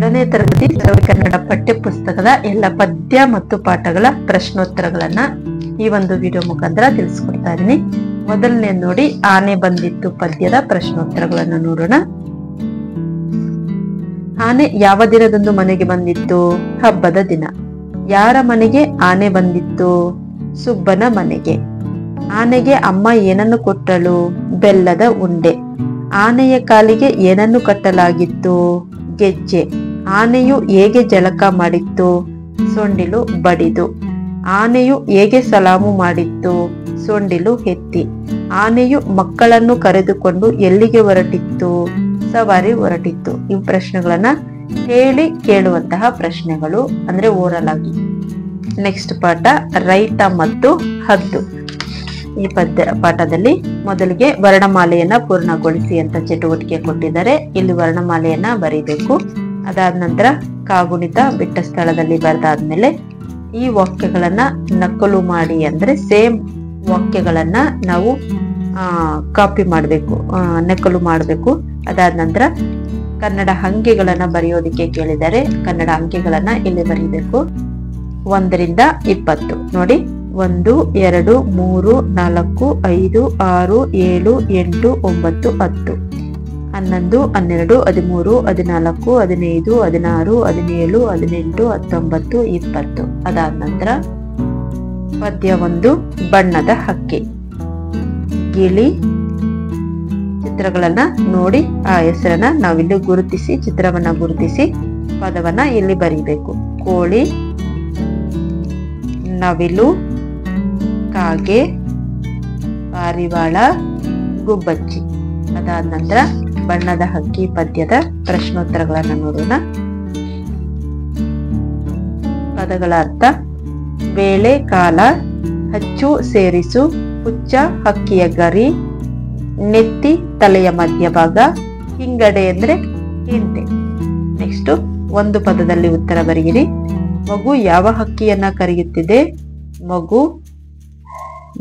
ಎರಡನೇ ತರಗತಿ ಸರ್ವ ಕನ್ನಡ ಪಠ್ಯ ಪುಸ್ತಕದ ಎಲ್ಲ ಪದ್ಯ ಮತ್ತು ಪಾಠಗಳ ಪ್ರಶ್ನೋತ್ತರಗಳನ್ನ ಈ ಒಂದು ವಿಡಿಯೋ ಮುಖಾಂತರ ತಿಳಿಸ್ಕೊಡ್ತಾ ಇದೀನಿ. ಮೊದಲನೇ ನೋಡಿ, ಆನೆ ಬಂದಿತ್ತು ಪದ್ಯದ ಪ್ರಶ್ನೋತ್ತರಗಳನ್ನು ನೋಡೋಣ. ಆನೆ ಯಾವ ದಿನದಂದು ಮನೆಗೆ ಬಂದಿತ್ತು? ಹಬ್ಬದ ದಿನ. ಯಾರ ಮನೆಗೆ ಆನೆ ಬಂದಿತ್ತು? ಸುಬ್ಬನ ಮನೆಗೆ. ಆನೆಗೆ ಅಮ್ಮ ಏನನ್ನು ಕೊಟ್ಟಳು? ಬೆಲ್ಲದ ಉಂಡೆ. ಆನೆಯ ಕಾಲಿಗೆ ಏನನ್ನು ಕಟ್ಟಲಾಗಿತ್ತು? ಗೆಜ್ಜೆ. ಆನೆಯು ಹೇಗೆ ಜಳಕ ಮಾಡಿತ್ತು? ಸೊಂಡಿಲು ಬಡಿದು. ಆನೆಯು ಹೇಗೆ ಸಲಾಮು ಮಾಡಿತ್ತು? ಸೊಂಡಿಲು ಎತ್ತಿ. ಆನೆಯು ಮಕ್ಕಳನ್ನು ಕರೆದುಕೊಂಡು ಎಲ್ಲಿಗೆ ಹೊರಟಿತ್ತು? ಸವಾರಿ ಹೊರಟಿತ್ತು. ಈ ಪ್ರಶ್ನೆಗಳನ್ನ ಹೇಳಿ ಕೇಳುವಂತಹ ಪ್ರಶ್ನೆಗಳು, ಅಂದ್ರೆ ಓರಲ್ ಆಗಿ. ನೆಕ್ಸ್ಟ್ ಪಾಠ ರೈತ ಮತ್ತು ಹದ್ದು. ಈ ಪಾಠದಲ್ಲಿ ಮೊದಲಿಗೆ ವರ್ಣಮಾಲೆಯನ್ನ ಪೂರ್ಣಗೊಳಿಸಿ ಅಂತ ಚಟುವಟಿಕೆ ಕೊಟ್ಟಿದ್ದಾರೆ. ಇಲ್ಲಿ ವರ್ಣಮಾಲೆಯನ್ನ ಬರೀಬೇಕು. ಅದಾದ ನಂತರ ಕಾಗುಣಿತ ಬಿಟ್ಟ ಸ್ಥಳದಲ್ಲಿ ಬರೆದಾದ್ಮೇಲೆ ಈ ವಾಕ್ಯಗಳನ್ನ ನಕಲು ಮಾಡಿ, ಅಂದ್ರೆ ಸೇಮ್ ವಾಕ್ಯಗಳನ್ನ ನಾವು ಕಾಪಿ ಮಾಡಬೇಕು, ನಕಲು ಮಾಡಬೇಕು. ಅದಾದ ನಂತರ ಕನ್ನಡ ಅಂಕೆಗಳನ್ನ ಬರೆಯೋದಿಕ್ಕೆ ಕೇಳಿದ್ದಾರೆ. ಕನ್ನಡ ಅಂಕೆಗಳನ್ನ ಇಲ್ಲಿ ಬರೀಬೇಕು. 1 ರಿಂದ 20 ನೋಡಿ. 1, 2, 3, 4, 5, 6, 7, 8, 9, 10, 11, 12, 13, 14, 15, 16, 17, 18, 19, 20. ಅದಾದ ನಂತರ ಪದ್ಯ 1 ಬಣ್ಣದ ಹಕ್ಕಿ. ಗಿಳಿ. ಚಿತ್ರಗಳನ್ನ ನೋಡಿ ಆ ಹೆಸರನ್ನ ನಾವಿಲ್ಲಿ ಗುರುತಿಸಿ, ಚಿತ್ರವನ್ನ ಗುರುತಿಸಿ ಪದವನ್ನ ಇಲ್ಲಿ ಬರೀಬೇಕು. ಕೋಳಿ, ನವಿಲು, ಕಾಗೆ, ಪಾರಿವಾಳ, ಗುಬ್ಬಚ್ಚಿ. ಅದಾದ ನಂತರ ಬಣ್ಣದ ಹಕ್ಕಿ ಪದ್ಯದ ಪ್ರಶ್ನೋತ್ತರಗಳನ್ನ ನೋಡೋಣ. ಪದಗಳ ಅರ್ಥ: ಬೇಳೆ ಕಾಲ, ಹಚ್ಚು ಸೇರಿಸು, ಹುಚ್ಚ ಹಕ್ಕಿಯ ಗರಿ, ನೆತ್ತಿ ತಲೆಯ ಮಧ್ಯಭಾಗ, ಹಿಂಗಡೆ ಅಂದ್ರೆ ಹಿಂದೆ. ನೆಕ್ಸ್ಟ್ ಒಂದು ಪದದಲ್ಲಿ ಉತ್ತರ ಬರೆಯಿರಿ. ಮಗು ಯಾವ ಹಕ್ಕಿಯನ್ನ ಕರೆಯುತ್ತಿದೆ? ಮಗು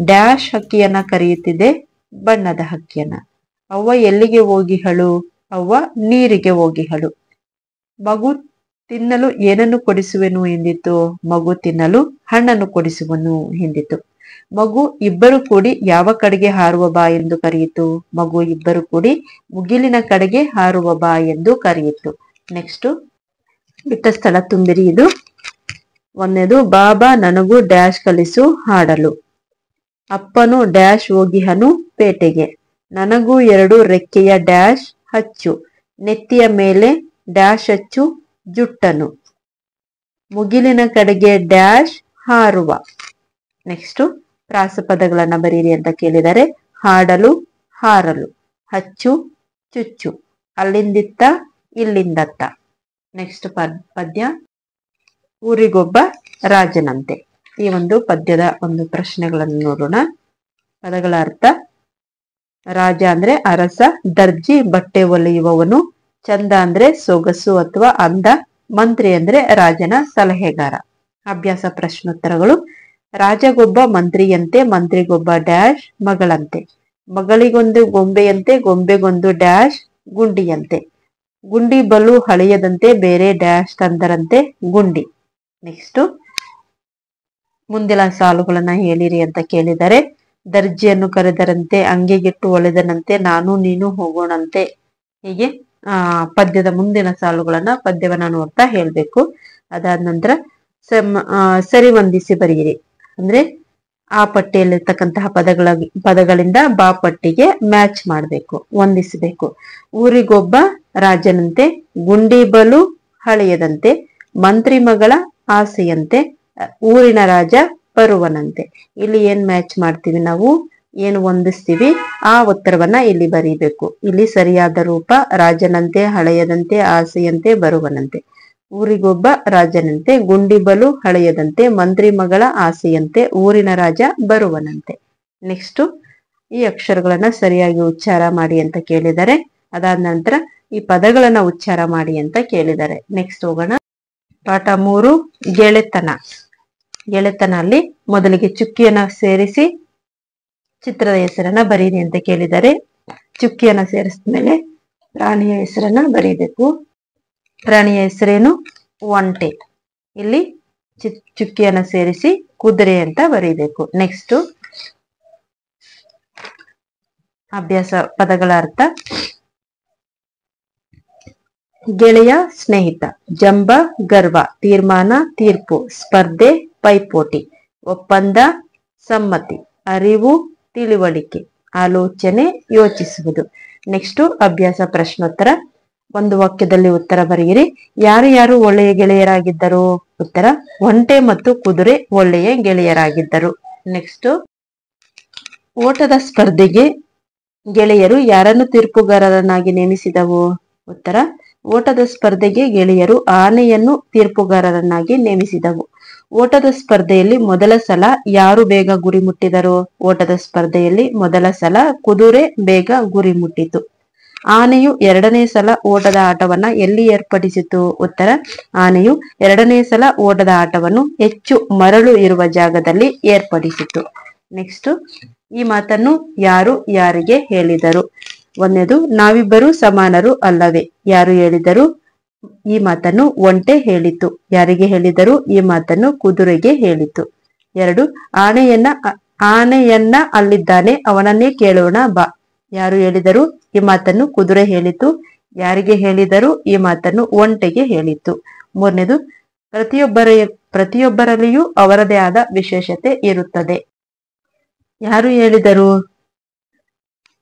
ಡ್ಯಾಶ್ ಹಕ್ಕಿಯನ್ನ ಕರೆಯುತ್ತಿದೆ, ಬಣ್ಣದ ಹಕ್ಕಿಯನ್ನ. ಅವ್ವ ಎಲ್ಲಿಗೆ ಹೋಗಿಹಳು? ಅವ್ವ ನೀರಿಗೆ ಹೋಗಿಹಳು. ಮಗು ತಿನ್ನಲು ಏನನ್ನು ಕೊಡಿಸುವೆನು ಎಂದಿತು? ಮಗು ತಿನ್ನಲು ಹಣ್ಣನ್ನು ಕೊಡಿಸುವನು ಎಂದಿತು. ಮಗು ಇಬ್ಬರು ಕೂಡಿ ಯಾವ ಕಡೆಗೆ ಹಾರುವ ಬಾ ಎಂದು ಕರೆಯಿತು? ಮಗು ಇಬ್ಬರು ಕೂಡಿ ಮುಗಿಲಿನ ಕಡೆಗೆ ಹಾರುವ ಬಾ ಎಂದು ಕರೆಯಿತು. ನೆಕ್ಸ್ಟ್ ಬಿಟ್ಟ ಸ್ಥಳ ತುಂಬಿರಿ. ಇದು ಒಂದನೇದು, ಬಾಬಾ ನನಗೂ ಡ್ಯಾಶ್ ಕಲಿಸು ಹಾಡಲು. ಅಪ್ಪನು ಡ್ಯಾಶ್ ಹೋಗಿಹನು ಪೇಟೆಗೆ. ನನಗೂ 2 ರೆಕ್ಕೆಯ ಡ್ಯಾಶ್ ಹಚ್ಚು, ನೆತ್ತಿಯ ಮೇಲೆ ಡ್ಯಾಶ್ ಹಚ್ಚು ಜುಟ್ಟನು. ಮುಗಿಲಿನ ಕಡೆಗೆ ಡ್ಯಾಶ್ ಹಾರುವ. ನೆಕ್ಸ್ಟ್ ಪ್ರಾಸಪದಗಳನ್ನ ಬರೀರಿ ಅಂತ ಕೇಳಿದರೆ: ಹಾಡಲು, ಹಾರಲು, ಹಚ್ಚು, ಚುಚ್ಚು, ಅಲ್ಲಿಂದಿತ್ತ, ಇಲ್ಲಿಂದತ್ತ. ನೆಕ್ಸ್ಟ್ ಪದ್ಯ ಊರಿಗೊಬ್ಬ ರಾಜನಂತೆ. ಈ ಒಂದು ಪದ್ಯದ ಒಂದು ಪ್ರಶ್ನೆಗಳನ್ನು ನೋಡೋಣ. ಪದಗಳ ಅರ್ಥ: ರಾಜ ಅಂದ್ರೆ ಅರಸ, ದರ್ಜಿ ಬಟ್ಟೆ ಹೊಲಿಯುವವನು, ಚಂದ ಅಂದ್ರೆ ಸೊಗಸು ಅಥವಾ ಅಂದ, ಮಂತ್ರಿ ಅಂದ್ರೆ ರಾಜನ ಸಲಹೆಗಾರ. ಅಭ್ಯಾಸ ಪ್ರಶ್ನೋತ್ತರಗಳು: ರಾಜಗೊಬ್ಬ ಮಂತ್ರಿಯಂತೆ, ಮಂತ್ರಿಗೊಬ್ಬ ಡ್ಯಾಶ್ ಮಗಳಂತೆ. ಮಗಳಿಗೊಂದು ಗೊಂಬೆಯಂತೆ, ಗೊಂಬೆಗೊಂದು ಡ್ಯಾಶ್ ಗುಂಡಿಯಂತೆ. ಗುಂಡಿ ಬಲು ಹಳೆಯದಂತೆ, ಬೇರೆ ಡ್ಯಾಶ್ ತಂದರಂತೆ ಗುಂಡಿ. ನೆಕ್ಸ್ಟ್ ಮುಂದಿನ ಸಾಲುಗಳನ್ನ ಹೇಳಿರಿ ಅಂತ ಕೇಳಿದರೆ: ದರ್ಜಿಯನ್ನು ಕರೆದರಂತೆ, ಅಂಗೆಗಿಟ್ಟು ಹೊಳೆದನಂತೆ, ನಾನು ನೀನು ಹೋಗೋಣಂತೆ. ಹೀಗೆ ಪದ್ಯದ ಮುಂದಿನ ಸಾಲುಗಳನ್ನ ಪದ್ಯವನ್ನ ನೋಡ್ತಾ ಹೇಳ್ಬೇಕು. ಅದಾದ ನಂತರ ಸರಿ ಹೊಂದಿಸಿ ಬರೆಯಿರಿ. ಅಂದ್ರೆ ಆ ಪಟ್ಟಿಯಲ್ಲಿರ್ತಕ್ಕಂತಹ ಪದಗಳಿಂದ ಬಾ ಪಟ್ಟಿಗೆ ಮ್ಯಾಚ್ ಮಾಡಬೇಕು, ಹೊಂದಿಸಬೇಕು. ಊರಿಗೊಬ್ಬ ರಾಜನಂತೆ, ಗುಂಡಿ ಬಲು ಹಳೆಯದಂತೆ, ಮಂತ್ರಿ ಮಗಳ ಆಸೆಯಂತೆ, ಊರಿನ ರಾಜ ಬರುವನಂತೆ. ಇಲ್ಲಿ ಏನ್ ಮ್ಯಾಚ್ ಮಾಡ್ತೀವಿ ನಾವು, ಏನು ಹೊಂದಿಸ್ತೀವಿ, ಆ ಉತ್ತರವನ್ನ ಇಲ್ಲಿ ಬರೀಬೇಕು. ಇಲ್ಲಿ ಸರಿಯಾದ ರೂಪ: ರಾಜನಂತೆ, ಹಳೆಯದಂತೆ, ಆಸೆಯಂತೆ, ಬರುವನಂತೆ. ಊರಿಗೊಬ್ಬ ರಾಜನಂತೆ, ಗುಂಡಿ ಬಲು ಹಳೆಯದಂತೆ, ಮಂತ್ರಿ ಮಗಳ ಆಸೆಯಂತೆ, ಊರಿನ ರಾಜ ಬರುವನಂತೆ. ನೆಕ್ಸ್ಟ್ ಈ ಅಕ್ಷರಗಳನ್ನ ಸರಿಯಾಗಿ ಉಚ್ಚಾರ ಮಾಡಿ ಅಂತ ಕೇಳಿದ್ದಾರೆ. ಅದಾದ ನಂತರ ಈ ಪದಗಳನ್ನ ಉಚ್ಚಾರ ಮಾಡಿ ಅಂತ ಕೇಳಿದ್ದಾರೆ. ನೆಕ್ಸ್ಟ್ ಹೋಗೋಣ. ಪಾಠ 3 ಗೆಳೆತನ. ಗೆಳೆತನ ಅಲ್ಲಿ ಮೊದಲಿಗೆ ಚುಕ್ಕಿಯನ್ನ ಸೇರಿಸಿ ಚಿತ್ರದ ಹೆಸರನ್ನ ಬರೀರಿ ಅಂತ ಕೇಳಿದ್ದಾರೆ. ಚುಕ್ಕಿಯನ್ನ ಸೇರಿಸಿದ್ಮೇಲೆ ಪ್ರಾಣಿಯ ಹೆಸರನ್ನ ಬರೀಬೇಕು. ಪ್ರಾಣಿಯ ಹೆಸರೇನು? ಒಂಟೆ. ಇಲ್ಲಿ ಚುಕ್ಕಿಯನ್ನು ಸೇರಿಸಿ ಕುದುರೆ ಅಂತ ಬರೀಬೇಕು. ನೆಕ್ಸ್ಟ್ ಅಭ್ಯಾಸ ಪದಗಳ ಅರ್ಥ. ಗೆಳೆಯ, ಸ್ನೇಹಿತ. ಜಂಬ, ಗರ್ವ. ತೀರ್ಮಾನ, ತೀರ್ಪು. ಸ್ಪರ್ಧೆ, ಪೈಪೋಟಿ. ಒಪ್ಪಂದ, ಸಮ್ಮತಿ. ಅರಿವು, ತಿಳಿವಳಿಕೆ. ಆಲೋಚನೆ, ಯೋಚಿಸುವುದು. ನೆಕ್ಸ್ಟ್ ಅಭ್ಯಾಸ ಪ್ರಶ್ನೋತ್ತರ. ಒಂದು ವಾಕ್ಯದಲ್ಲಿ ಉತ್ತರ ಬರೆಯಿರಿ. ಯಾರು ಯಾರು ಒಳ್ಳೆಯ ಗೆಳೆಯರಾಗಿದ್ದರು? ಉತ್ತರ: ಒಂಟೆ ಮತ್ತು ಕುದುರೆ ಒಳ್ಳೆಯ ಗೆಳೆಯರಾಗಿದ್ದರು. ನೆಕ್ಸ್ಟ್ ಓಟದ ಸ್ಪರ್ಧೆಗೆ ಗೆಳೆಯರು ಯಾರನ್ನು ತೀರ್ಪುಗಾರರನ್ನಾಗಿ ನೇಮಿಸಿದವು? ಉತ್ತರ: ಓಟದ ಸ್ಪರ್ಧೆಗೆ ಗೆಳೆಯರು ಆನೆಯನ್ನು ತೀರ್ಪುಗಾರರನ್ನಾಗಿ ನೇಮಿಸಿದವು. ಓಟದ ಸ್ಪರ್ಧೆಯಲ್ಲಿ ಮೊದಲ ಸಲ ಯಾರು ಬೇಗ ಗುರಿ ಮುಟ್ಟಿದರು? ಓಟದ ಸ್ಪರ್ಧೆಯಲ್ಲಿ ಮೊದಲ ಸಲ ಕುದುರೆ ಬೇಗ ಗುರಿ ಮುಟ್ಟಿತು. ಆನೆಯು ಎರಡನೇ ಸಲ ಓಟದ ಆಟವನ್ನ ಎಲ್ಲಿ ಏರ್ಪಡಿಸಿತು? ಉತ್ತರ: ಆನೆಯು ಎರಡನೇ ಸಲ ಓಟದ ಆಟವನ್ನು ಹೆಚ್ಚು ಮರಳು ಇರುವ ಜಾಗದಲ್ಲಿ ಏರ್ಪಡಿಸಿತು. ನೆಕ್ಸ್ಟ್ ಈ ಮಾತನ್ನು ಯಾರು ಯಾರಿಗೆ ಹೇಳಿದರು? ಒಂದನೇದು: ನಾವಿಬ್ಬರು ಸಮಾನರು ಅಲ್ಲವೇ? ಯಾರು ಹೇಳಿದರು? ಈ ಮಾತನ್ನು ಒಂಟೆ ಹೇಳಿತು. ಯಾರಿಗೆ ಹೇಳಿದರು? ಈ ಮಾತನ್ನು ಕುದುರೆಗೆ ಹೇಳಿತು. 2, ಆನೆಯನ್ನ ಅಲ್ಲಿದ್ದಾನೆ, ಅವನನ್ನೇ ಕೇಳೋಣ ಬಾ. ಯಾರು ಹೇಳಿದರು? ಈ ಮಾತನ್ನು ಕುದುರೆ ಹೇಳಿತು. ಯಾರಿಗೆ ಹೇಳಿದರು? ಈ ಮಾತನ್ನು ಒಂಟೆಗೆ ಹೇಳಿತು. 3ನೇದು: ಪ್ರತಿಯೊಬ್ಬರಲ್ಲಿಯೂ ಅವರದೇ ಆದ ವಿಶೇಷತೆ ಇರುತ್ತದೆ. ಯಾರು ಹೇಳಿದರು?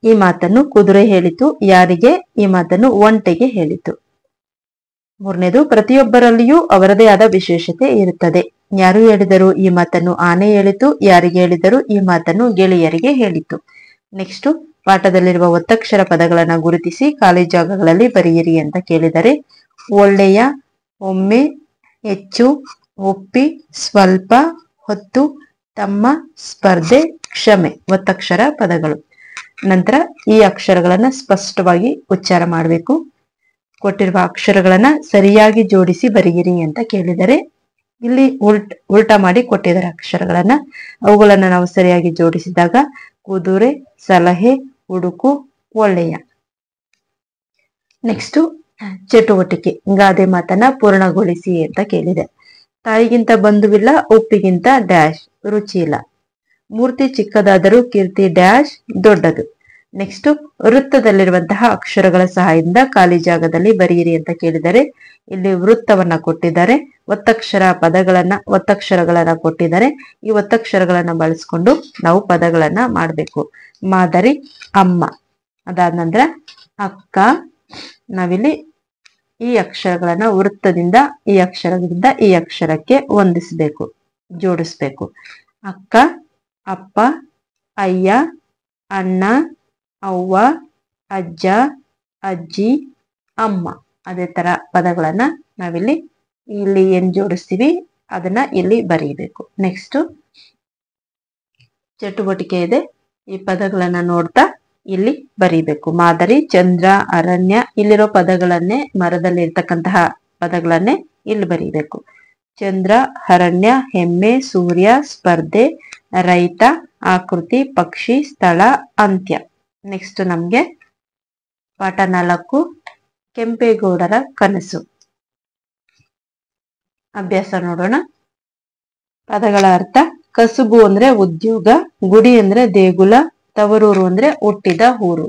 ಈ ಮಾತನ್ನು ಕುದುರೆ ಹೇಳಿತು. ಯಾರಿಗೆ? ಈ ಮಾತನ್ನು ಒಂಟೆಗೆ ಹೇಳಿತು. 3ನೇದು: ಪ್ರತಿಯೊಬ್ಬರಲ್ಲಿಯೂ ಅವರದೇ ಆದ ವಿಶೇಷತೆ ಇರುತ್ತದೆ. ಯಾರು ಹೇಳಿದರು? ಈ ಮಾತನ್ನು ಆನೆ ಹೇಳಿತು. ಯಾರಿಗೆ ಹೇಳಿದರು? ಈ ಮಾತನ್ನು ಗೆಳೆಯರಿಗೆ ಹೇಳಿತು. ನೆಕ್ಸ್ಟ್ ಪಾಠದಲ್ಲಿರುವ ಒತ್ತಕ್ಷರ ಪದಗಳನ್ನ ಗುರುತಿಸಿ ಖಾಲಿ ಜಾಗಗಳಲ್ಲಿ ಬರೆಯಿರಿ ಅಂತ ಕೇಳಿದರೆ, ಒಳ್ಳೆಯ, ಒಮ್ಮೆ, ಹೆಚ್ಚು, ಒಪ್ಪಿ, ಸ್ವಲ್ಪ, ಹೊತ್ತು, ತಮ್ಮ, ಸ್ಪರ್ಧೆ, ಕ್ಷಮೆ ಒತ್ತಕ್ಷರ ಪದಗಳು. ನಂತರ ಈ ಅಕ್ಷರಗಳನ್ನ ಸ್ಪಷ್ಟವಾಗಿ ಉಚ್ಚಾರ ಮಾಡಬೇಕು. ಕೊಟ್ಟಿರುವ ಅಕ್ಷರಗಳನ್ನ ಸರಿಯಾಗಿ ಜೋಡಿಸಿ ಬರೆಯಿರಿ ಅಂತ ಕೇಳಿದರೆ, ಇಲ್ಲಿ ಉಲ್ಟಾ ಮಾಡಿ ಕೊಟ್ಟಿದ್ದಾರೆ ಅಕ್ಷರಗಳನ್ನ. ಅವುಗಳನ್ನ ನಾವು ಸರಿಯಾಗಿ ಜೋಡಿಸಿದಾಗ ಕುದುರೆ, ಸಲಹೆ, ಹುಡುಕು, ಒಳ್ಳೆಯ. ನೆಕ್ಸ್ಟ್ ಚಟುವಟಿಕೆ. ಗಾದೆ ಮಾತನ್ನ ಪೂರ್ಣಗೊಳಿಸಿ ಅಂತ ಕೇಳಿದೆ. ತಾಯಿಗಿಂತ ಬಂಧುವಿಲ್ಲ, ಉಪ್ಪಿಗಿಂತ ಡ್ಯಾಶ್ ರುಚಿ ಇಲ್ಲ. ಮೂರ್ತಿ ಚಿಕ್ಕದಾದರೂ ಕೀರ್ತಿ ಡ್ಯಾಶ್ ದೊಡ್ಡದು. ನೆಕ್ಸ್ಟ್ ವೃತ್ತದಲ್ಲಿರುವಂತಹ ಅಕ್ಷರಗಳ ಸಹಾಯದಿಂದ ಖಾಲಿ ಜಾಗದಲ್ಲಿ ಬರೆಯಿರಿ ಅಂತ ಕೇಳಿದರೆ, ಇಲ್ಲಿ ವೃತ್ತವನ್ನ ಕೊಟ್ಟಿದ್ದಾರೆ. ಒತ್ತಕ್ಷರಗಳನ್ನ ಕೊಟ್ಟಿದ್ದಾರೆ. ಈ ಒತ್ತಕ್ಷರಗಳನ್ನ ಬಳಸ್ಕೊಂಡು ನಾವು ಪದಗಳನ್ನ ಮಾಡಬೇಕು. ಮಾದರಿ: ಅಮ್ಮ. ಅದಾದ ನಂತರ ಅಕ್ಕ. ನಾವಿಲ್ಲಿ ಈ ಅಕ್ಷರಗಳನ್ನ ವೃತ್ತದಿಂದ ಈ ಅಕ್ಷರದಿಂದ ಈ ಅಕ್ಷರಕ್ಕೆ ಹೊಂದಿಸ್ಬೇಕು, ಜೋಡಿಸ್ಬೇಕು. ಅಕ್ಕ, ಅಪ್ಪ, ಅಯ್ಯ, ಅಣ್ಣ, ಅವ್ವ, ಅಜ್ಜ, ಅಜ್ಜಿ, ಅಮ್ಮ. ಅದೇ ತರ ಪದಗಳನ್ನ ನಾವಿಲ್ಲಿ ಇಲ್ಲಿ ಏನ್ ಜೋಡಿಸ್ತೀವಿ ಅದನ್ನ ಇಲ್ಲಿ ಬರೀಬೇಕು. ನೆಕ್ಸ್ಟ್ ಚಟುವಟಿಕೆ ಇದೆ. ಈ ಪದಗಳನ್ನ ನೋಡ್ತಾ ಇಲ್ಲಿ ಬರೀಬೇಕು. ಮಾದರಿ: ಚಂದ್ರ, ಅರಣ್ಯ. ಇಲ್ಲಿರೋ ಪದಗಳನ್ನೇ, ಮರದಲ್ಲಿ ಇರ್ತಕ್ಕಂತಹ ಪದಗಳನ್ನೇ ಇಲ್ಲಿ ಬರೀಬೇಕು. ಚಂದ್ರ, ಅರಣ್ಯ, ಎಮ್ಮೆ, ಸೂರ್ಯ, ಸ್ಪರ್ಧೆ, ರೈತ, ಆಕೃತಿ, ಪಕ್ಷಿ, ಸ್ಥಳ, ಅಂತ್ಯ. ನೆಕ್ಸ್ಟ್ ನಮ್ಗೆ ಪಾಠ 4 ಕೆಂಪೇಗೌಡರ ಕನಸು. ಅಭ್ಯಾಸ ನೋಡೋಣ. ಪದಗಳ ಅರ್ಥ: ಕಸುಬು ಅಂದ್ರೆ ಉದ್ಯೋಗ, ಗುಡಿ ಅಂದ್ರೆ ದೇಗುಲ, ತವರೂರು ಅಂದ್ರೆ ಹುಟ್ಟಿದ ಊರು.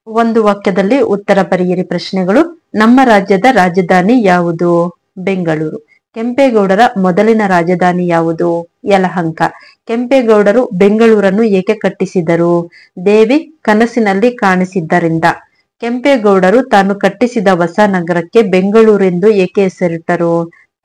ಒಂದು ವಾಕ್ಯದಲ್ಲಿ ಉತ್ತರ ಬರೆಯಿರಿ. ಪ್ರಶ್ನೆಗಳು: ನಮ್ಮ ರಾಜ್ಯದ ರಾಜಧಾನಿ ಯಾವುದು? ಬೆಂಗಳೂರು. ಕೆಂಪೇಗೌಡರ ಮೊದಲಿನ ರಾಜಧಾನಿ ಯಾವುದು? ಯಲಹಂಕ. ಕೆಂಪೇಗೌಡರು ಬೆಂಗಳೂರನ್ನು ಏಕೆ ಕಟ್ಟಿಸಿದರು? ದೇವಿ ಕನಸಿನಲ್ಲಿ ಕಾಣಿಸಿದ್ದರಿಂದ. ಕೆಂಪೇಗೌಡರು ತಾನು ಕಟ್ಟಿಸಿದ ಹೊಸ ನಗರಕ್ಕೆ ಬೆಂಗಳೂರೆಂದು ಏಕೆ ಹೆಸರಿಟ್ಟರು?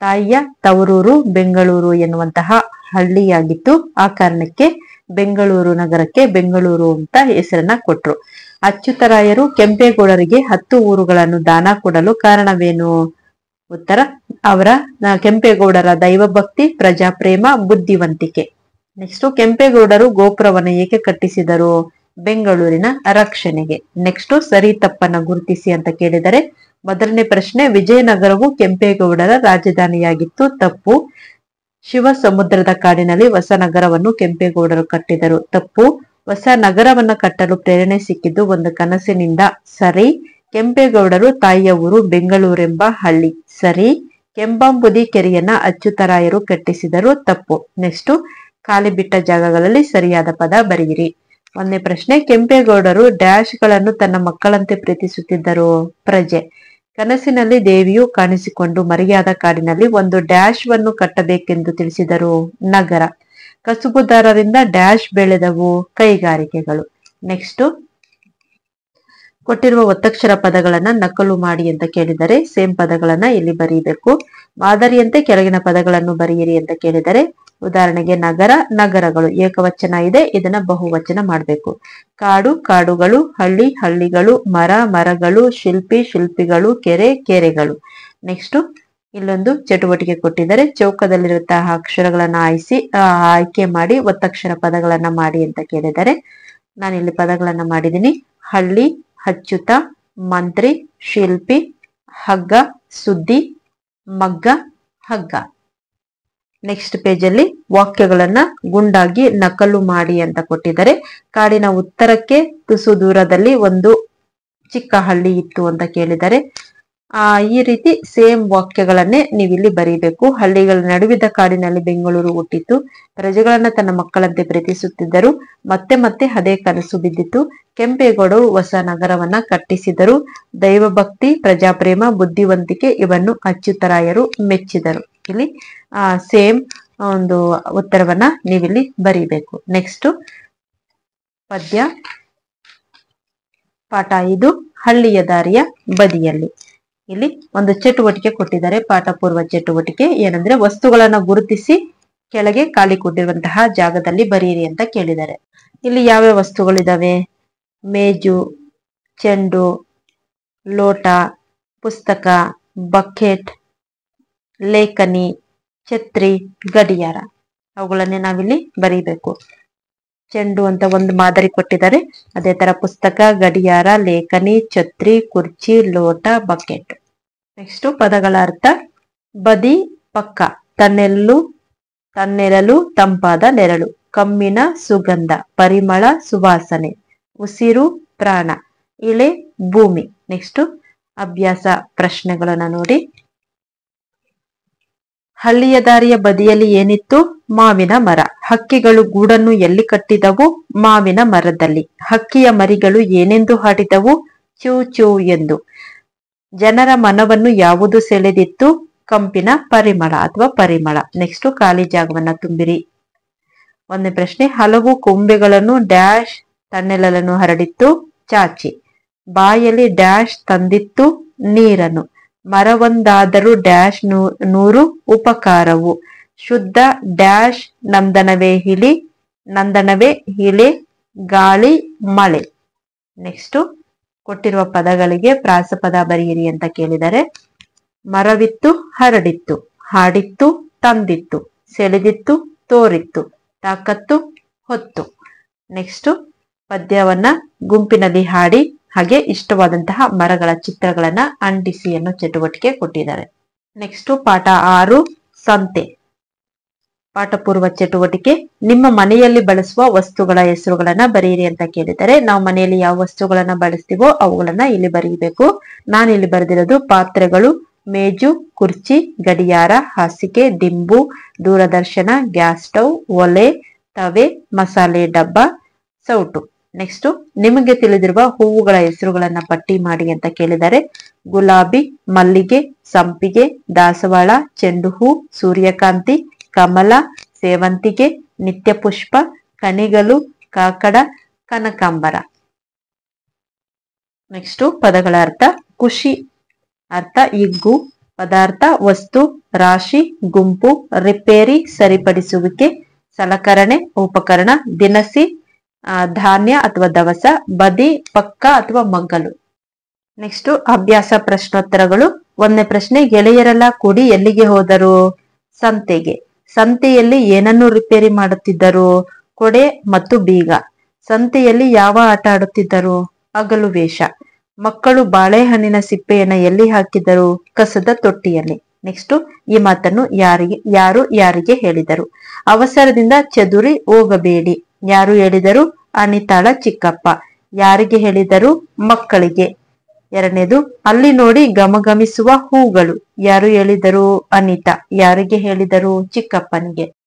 ತಾಯಿಯ ತವರೂರು ಬೆಂಗಳೂರು ಎನ್ನುವಂತಹ ಹಳ್ಳಿಯಾಗಿತ್ತು. ಆ ಕಾರಣಕ್ಕೆ ಬೆಂಗಳೂರು ನಗರಕ್ಕೆ ಬೆಂಗಳೂರು ಅಂತ ಹೆಸರನ್ನ ಕೊಟ್ರು. ಅಚ್ಯುತರಾಯರು ಕೆಂಪೇಗೌಡರಿಗೆ 10 ಊರುಗಳನ್ನು ದಾನ ಕೊಡಲು ಕಾರಣವೇನು? ಉತ್ತರ: ಅವರ ಕೆಂಪೇಗೌಡರ ದೈವಭಕ್ತಿ, ಪ್ರಜಾಪ್ರೇಮ, ಬುದ್ಧಿವಂತಿಕೆ. ನೆಕ್ಸ್ಟ್ ಕೆಂಪೇಗೌಡರು ಗೋಪುರವನ್ನು ಏಕೆ ಕಟ್ಟಿಸಿದರು? ಬೆಂಗಳೂರಿನ ರಕ್ಷಣೆಗೆ. ನೆಕ್ಸ್ಟ್ ಸರಿ ತಪ್ಪನ್ನ ಗುರುತಿಸಿ ಅಂತ ಕೇಳಿದರೆ, ಮೊದಲನೇ ಪ್ರಶ್ನೆ: ವಿಜಯನಗರವು ಕೆಂಪೇಗೌಡರ ರಾಜಧಾನಿಯಾಗಿತ್ತು. ತಪ್ಪು. ಶಿವ ಸಮುದ್ರದ ಕಾಡಿನಲ್ಲಿ ಹೊಸ ನಗರವನ್ನು ಕೆಂಪೇಗೌಡರು ಕಟ್ಟಿದರು. ತಪ್ಪು. ಹೊಸ ನಗರವನ್ನ ಕಟ್ಟಲು ಪ್ರೇರಣೆ ಸಿಕ್ಕಿದ್ದು ಒಂದು ಕನಸಿನಿಂದ. ಸರಿ. ಕೆಂಪೇಗೌಡರು ತಾಯಿಯ ಊರು ಬೆಂಗಳೂರೆಂಬ ಹಳ್ಳಿ. ಸರಿ. ಕೆಂಬಾಂಬುದಿ ಕೆರೆಯನ್ನ ಅಚ್ಯುತರಾಯರು ಕಟ್ಟಿಸಿದರು. ತಪ್ಪು. ನೆಕ್ಸ್ಟ್ ಖಾಲಿ ಬಿಟ್ಟ ಜಾಗಗಳಲ್ಲಿ ಸರಿಯಾದ ಪದ ಬರೆಯಿರಿ. ಒಂದನೇ ಪ್ರಶ್ನೆ, ಕೆಂಪೇಗೌಡರು ಡ್ಯಾಶ್ ಗಳನ್ನು ತನ್ನ ಮಕ್ಕಳಂತೆ ಪ್ರೀತಿಸುತ್ತಿದ್ದರು. ಪ್ರಜೆ. ಕನಸಿನಲ್ಲಿ ದೇವಿಯು ಕಾಣಿಸಿಕೊಂಡು ಮರೆಯಾದ ಕಾಡಿನಲ್ಲಿ ಒಂದು ಡ್ಯಾಶ್ ವನ್ನು ಕಟ್ಟಬೇಕೆಂದು ತಿಳಿಸಿದರು. ನಗರ. ಕಸುಬುದಾರರಿಂದ ಡ್ಯಾಶ್ ಬೆಳೆದವು. ಕೈಗಾರಿಕೆಗಳು. ನೆಕ್ಸ್ಟ್, ಕೊಟ್ಟಿರುವ ಒತ್ತಕ್ಷರ ಪದಗಳನ್ನ ನಕಲು ಮಾಡಿ ಅಂತ ಕೇಳಿದರೆ ಸೇಮ್ ಪದಗಳನ್ನ ಇಲ್ಲಿ ಬರೀಬೇಕು. ಮಾದರಿಯಂತೆ ಕೆಳಗಿನ ಪದಗಳನ್ನು ಬರೆಯಿರಿ ಅಂತ ಕೇಳಿದರೆ, ಉದಾಹರಣೆಗೆ ನಗರ, ನಗರಗಳು ಏಕವಚನ ಇದೆ, ಇದನ್ನ ಬಹುವಚನ ಮಾಡಬೇಕು. ಕಾಡು, ಕಾಡುಗಳು. ಹಳ್ಳಿ, ಹಳ್ಳಿಗಳು. ಮರ, ಮರಗಳು. ಶಿಲ್ಪಿ, ಶಿಲ್ಪಿಗಳು. ಕೆರೆ, ಕೆರೆಗಳು. ನೆಕ್ಸ್ಟ್, ಇಲ್ಲೊಂದು ಚಟುವಟಿಕೆ ಕೊಟ್ಟಿದ್ದಾರೆ. ಚೌಕದಲ್ಲಿರುವಂತಹ ಅಕ್ಷರಗಳನ್ನ ಆಯ್ಕೆ ಮಾಡಿ ಒತ್ತಕ್ಷರ ಪದಗಳನ್ನ ಮಾಡಿ ಅಂತ ಕೇಳಿದರೆ, ನಾನಿಲ್ಲಿ ಪದಗಳನ್ನ ಮಾಡಿದ್ದೀನಿ. ಹಳ್ಳಿ, ಅಚ್ಯುತ, ಮಂತ್ರಿ, ಶಿಲ್ಪಿ, ಹಗ್ಗ, ಸುದ್ದಿ, ಮಗ್ಗ, ಹಗ್ಗ. ನೆಕ್ಸ್ಟ್ ಪೇಜ್ ಅಲ್ಲಿ ವಾಕ್ಯಗಳನ್ನ ಗುಂಡಾಗಿ ನಕಲು ಮಾಡಿ ಅಂತ ಕೊಟ್ಟಿದ್ದಾರೆ. ಕಾಡಿನ ಉತ್ತರಕ್ಕೆ ತುಸು ದೂರದಲ್ಲಿ ಒಂದು ಚಿಕ್ಕ ಹಳ್ಳಿ ಇತ್ತು ಅಂತ ಕೇಳಿದ್ದಾರೆ. ಈ ರೀತಿ ಸೇಮ್ ವಾಕ್ಯಗಳನ್ನೇ ನೀವಿಲ್ಲಿ ಬರೀಬೇಕು. ಹಳ್ಳಿಗಳ ನಡುವಿದ್ದ ಕಾಡಿನಲ್ಲಿ ಬೆಂಗಳೂರು ಹುಟ್ಟಿತು. ಪ್ರಜೆಗಳನ್ನ ತನ್ನ ಮಕ್ಕಳಂತೆ ಪ್ರೀತಿಸುತ್ತಿದ್ದರು. ಮತ್ತೆ ಮತ್ತೆ ಅದೇ ಕನಸು ಬಿದ್ದಿತ್ತು. ಕೆಂಪೇಗೌಡರು ಹೊಸ ನಗರವನ್ನ ಕಟ್ಟಿಸಿದರು. ದೈವಭಕ್ತಿ, ಪ್ರಜಾಪ್ರೇಮ, ಬುದ್ಧಿವಂತಿಕೆ ಇವನ್ನು ಅಚ್ಯುತರಾಯರು ಮೆಚ್ಚಿದರು. ಇಲ್ಲಿ ಸೇಮ್ ಒಂದು ಉತ್ತರವನ್ನ ನೀವಿಲ್ಲಿ ಬರೀಬೇಕು. ನೆಕ್ಸ್ಟ್ ಪದ್ಯ ಪಾಠ 5 ಹಳ್ಳಿಯ ದಾರಿಯ ಬದಿಯಲ್ಲಿ. ಇಲ್ಲಿ ಒಂದು ಚಟುವಟಿಕೆ ಕೊಟ್ಟಿದ್ದಾರೆ. ಪಾಠ ಪೂರ್ವ ಚಟುವಟಿಕೆ ಏನಂದ್ರೆ, ವಸ್ತುಗಳನ್ನ ಗುರುತಿಸಿ ಕೆಳಗೆ ಖಾಲಿ ಕೊಟ್ಟಿರುವಂತಹ ಜಾಗದಲ್ಲಿ ಬರೀರಿ ಅಂತ ಕೇಳಿದ್ದಾರೆ. ಇಲ್ಲಿ ಯಾವ್ಯಾವ ವಸ್ತುಗಳಿದಾವೆ? ಮೇಜು, ಚೆಂಡು, ಲೋಟ, ಪುಸ್ತಕ, ಬಕೆಟ್, ಲೇಖನಿ, ಛತ್ರಿ, ಗಡಿಯಾರ. ಅವುಗಳನ್ನೇ ನಾವಿಲ್ಲಿ ಬರೀಬೇಕು. ಚೆಂಡು ಅಂತ ಒಂದು ಮಾದರಿ ಕೊಟ್ಟಿದ್ದಾರೆ. ಅದೇ ತರ ಪುಸ್ತಕ, ಗಡಿಯಾರ, ಲೇಖನಿ, ಛತ್ರಿ, ಕುರ್ಚಿ, ಲೋಟ, ಬಕೆಟ್. ನೆಕ್ಸ್ಟ್ ಪದಗಳ ಅರ್ಥ. ಬದಿ, ಪಕ್ಕ. ತನ್ನೆರಳು, ತಂಪಾದ ನೆರಳು. ಕಮ್ಮಿನ ಸುಗಂಧ, ಪರಿಮಳ, ಸುವಾಸನೆ. ಉಸಿರು, ಪ್ರಾಣ. ಇಳೆ, ಭೂಮಿ. ನೆಕ್ಸ್ಟ್ ಅಭ್ಯಾಸ ಪ್ರಶ್ನೆಗಳನ್ನ ನೋಡಿ. ಹಳ್ಳಿಯ ದಾರಿಯ ಬದಿಯಲ್ಲಿ ಏನಿತ್ತು? ಮಾವಿನ ಮರ. ಹಕ್ಕಿಗಳು ಗೂಡನ್ನು ಎಲ್ಲಿ ಕಟ್ಟಿದವು? ಮಾವಿನ ಮರದಲ್ಲಿ. ಹಕ್ಕಿಯ ಮರಿಗಳು ಏನೆಂದು ಹಾಡಿದವು? ಚೂ ಚೂ ಎಂದು. ಜನರ ಮನವನ್ನು ಯಾವುದು ಸೆಳೆದಿತ್ತು? ಕಂಪಿನ ಪರಿಮಳ ಅಥವಾ ಪರಿಮಳ. ನೆಕ್ಸ್ಟ್ ಖಾಲಿ ಜಾಗವನ್ನ ತುಂಬಿರಿ. ಒಂದನೇ ಪ್ರಶ್ನೆ, ಹಲವು ಕೊಂಬೆಗಳನ್ನು ಡ್ಯಾಶ್ ತನ್ನೆಲನ್ನು ಹರಡಿತ್ತು. ಚಾಚಿ. ಬಾಯಲ್ಲಿ ಡ್ಯಾಶ್ ತಂದಿತ್ತು. ನೀರನ್ನು. ಮರವೊಂದಾದರೂ ಡ್ಯಾಶ್ 100 ಉಪಕಾರವು. ಶುದ್ಧ ಡ್ಯಾಶ್ ನಂದನವೇ ಇಳೆ, ಗಾಳಿ, ಮಳೆ. ನೆಕ್ಸ್ಟ್ ಕೊಟ್ಟಿರುವ ಪದಗಳಿಗೆ ಪ್ರಾಸಪದ ಬರೆಯಿರಿ ಅಂತ ಕೇಳಿದರೆ, ಮರವಿತ್ತು, ಹರಡಿತ್ತು, ಹಾಡಿತ್ತು, ತಂದಿತ್ತು, ಸೆಳೆದಿತ್ತು, ತೋರಿತ್ತು, ತಾಕತ್ತು, ಹೊತ್ತು. ನೆಕ್ಸ್ಟ್ ಪದ್ಯವನ್ನ ಗುಂಪಿನಲ್ಲಿ ಹಾಡಿ ಹಾಗೆ ಇಷ್ಟವಾದಂತಹ ಮರಗಳ ಚಿತ್ರಗಳನ್ನ ಅಂಟಿಸಿ ಅನ್ನೋ ಚಟುವಟಿಕೆ ಕೊಟ್ಟಿದ್ದಾರೆ. ನೆಕ್ಸ್ಟ್ ಪಾಠ 6 ಸಂತೆ. ಪಾಠ ಪೂರ್ವ ಚಟುವಟಿಕೆ. ನಿಮ್ಮ ಮನೆಯಲ್ಲಿ ಬಳಸುವ ವಸ್ತುಗಳ ಹೆಸರುಗಳನ್ನ ಬರೆಯಿರಿ ಅಂತ ಕೇಳಿದರೆ, ನಾವು ಮನೆಯಲ್ಲಿ ಯಾವ ವಸ್ತುಗಳನ್ನ ಬಳಸ್ತೀವೋ ಅವುಗಳನ್ನ ಇಲ್ಲಿ ಬರೀಬೇಕು. ನಾನು ಇಲ್ಲಿ ಬರೆದಿರೋದು ಪಾತ್ರೆಗಳು, ಮೇಜು, ಕುರ್ಚಿ, ಗಡಿಯಾರ, ಹಾಸಿಗೆ, ದಿಂಬು, ದೂರದರ್ಶನ, ಗ್ಯಾಸ್ ಸ್ಟವ್, ಒಲೆ, ತವೆ, ಮಸಾಲೆ ಡಬ್ಬ, ಸೌಟು. ನೆಕ್ಸ್ಟ್ ನಿಮಗೆ ತಿಳಿದಿರುವ ಹೂವುಗಳ ಹೆಸರುಗಳನ್ನ ಪಟ್ಟಿ ಮಾಡಿ ಅಂತ ಕೇಳಿದರೆ, ಗುಲಾಬಿ, ಮಲ್ಲಿಗೆ, ಸಂಪಿಗೆ, ದಾಸವಾಳ, ಚೆಂಡು ಹೂ, ಸೂರ್ಯಕಾಂತಿ, ಕಮಲ, ಸೇವಂತಿಗೆ, ನಿತ್ಯ ಪುಷ್ಪ, ಕಣಿಗಲು, ಕಾಕಡ, ಕನಕಾಂಬರ. ನೆಕ್ಸ್ಟ್ ಪದಗಳ ಅರ್ಥ. ಖುಷಿ ಅರ್ಥ ಹಿಗ್ಗು. ಪದಾರ್ಥ ವಸ್ತು, ರಾಶಿ, ಗುಂಪು, ರಿಪೇರಿ, ಸರಿಪಡಿಸುವಿಕೆ, ಸಲಕರಣೆ, ಉಪಕರಣ, ದಿನಸಿ, ಧಾನ್ಯ ಅಥವಾ ದವಸ, ಬದಿ, ಪಕ್ಕ ಅಥವಾ ಮಗ್ಗಲು. ನೆಕ್ಸ್ಟ್ ಅಭ್ಯಾಸ ಪ್ರಶ್ನೋತ್ತರಗಳು. ಒಂದನೇ ಪ್ರಶ್ನೆ, ಗೆಳೆಯರೆಲ್ಲ ಕೂಡಿ ಎಲ್ಲಿಗೆ ಹೋದರು? ಸಂತೆಗೆ. ಸಂತೆಯಲ್ಲಿ ಏನನ್ನು ರಿಪೇರಿ ಮಾಡುತ್ತಿದ್ದರು? ಕೊಡೆ ಮತ್ತು ಬೀಗ. ಸಂತೆಯಲ್ಲಿ ಯಾವ ಆಟ ಆಡುತ್ತಿದ್ದರು? ಹಗಲು ವೇಷ. ಮಕ್ಕಳು ಬಾಳೆಹಣ್ಣಿನ ಸಿಪ್ಪೆಯನ್ನ ಎಲ್ಲಿ ಹಾಕಿದರು? ಕಸದ ತೊಟ್ಟಿಯಲ್ಲಿ. ನೆಕ್ಸ್ಟ್ ಈ ಮಾತನ್ನು ಯಾರು ಯಾರಿಗೆ ಹೇಳಿದರು? ಅವಸರದಿಂದ ಚದುರಿ ಹೋಗಬೇಡಿ. ಯಾರು ಹೇಳಿದರು? ಅನಿತಾಳ ಚಿಕ್ಕಪ್ಪ. ಯಾರಿಗೆ ಹೇಳಿದರು? ಮಕ್ಕಳಿಗೆ. ಎರಡನೇದು, ಅಲ್ಲಿ ನೋಡಿ ಗಮಗಮಿಸುವ ಹೂಗಳು. ಯಾರು ಹೇಳಿದರು? ಅನಿತಾ. ಯಾರಿಗೆ ಹೇಳಿದರು? ಚಿಕ್ಕಪ್ಪನಿಗೆ.